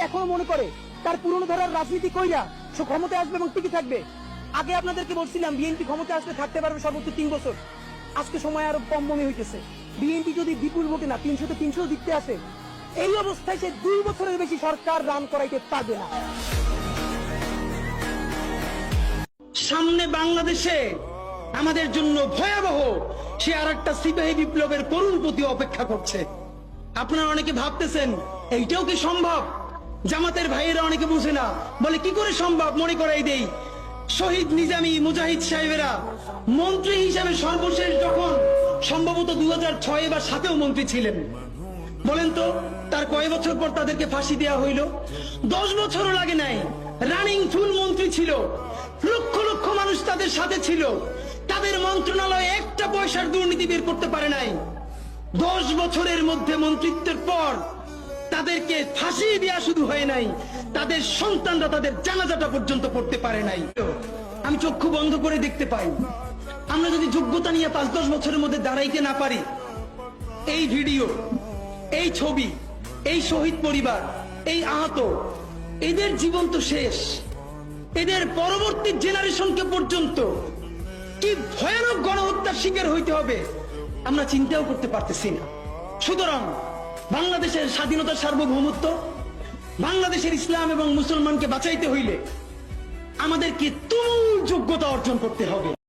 এখনো মনে করে তার পুরনো ধারার রাজনীতি কইরা সে ক্ষমতায় আসবে এবং টিকে থাকবে। আগে আপনাদেরকে বলছিলাম বিএনপি ক্ষমতায় আসলে থাকতে পারবে সর্বোচ্চ 3 বছর। আজকে সময় আরো কম মনে হইতেছে। বিএনপি যদি বিপুল ভোটে না 300-তে 300 জিততে আসে, এই অবস্থায় সে 2 বছরের বেশি সরকার রান করাইতে পারবে না। সামনে বাংলাদেশে আমাদের জন্য ভয়াবহ সে আরেকটা সিপাহী বিপ্লবের করুণ প্রতি অপেক্ষা করছে। আপনারা অনেকে ভাবতেছেন এইটাও কি সম্ভব? জামাতের ভাইয়েরা অনেকে বুঝে না, বলে কি করে সম্ভব? মনে করাই দেই, শহীদ নিজামী মুজাহিদ সাহেবেরা মন্ত্রী হিসাবে সর্বশেষ যখন সম্ভবত 2006 বা 2007-এও মন্ত্রী ছিলেন, বলেন তো তার কয় বছর পর তাদেরকে ফাঁসি দেওয়া হইল? 10 বছরও লাগে নাই। রানিং ফুল মন্ত্রী ছিল, লক্ষ লক্ষ মানুষ তাদের সাথে ছিল, তাদের মন্ত্রণালয়ে একটা পয়সার দুর্নীতি বের করতে পারে নাই। 10 বছরের মধ্যে মন্ত্রিত্বের পর তাদেরকে ফাঁসি দেওয়া শুধু হয় নাই, তাদের সন্তানরা তাদের জানাজাটা পর্যন্ত পড়তে পারে নাই। আমি চক্ষু বন্ধ করে দেখতে পাই। আমরা যদি যোগ্যতা নিয়ে 5-10 বছরের মধ্যে দাঁড়াইতে না পারি, এই ভিডিও, এই ছবি, এই শহীদ পরিবার, এই আহত, এদের জীবন তো শেষ। এদের পরবর্তী জেনারেশনকে পর্যন্ত কি ভয়ানক গণহত্যার শিকার হইতে হবে আমরা চিন্তাও করতে পারতেছি না। সুতরাং বাংলাদেশের স্বাধীনতার সার্বভৌমত্ব, বাংলাদেশের ইসলাম এবং মুসলমানকে বাঁচাইতে হইলে আমাদেরকে তুমুল যোগ্যতা অর্জন করতে হবে।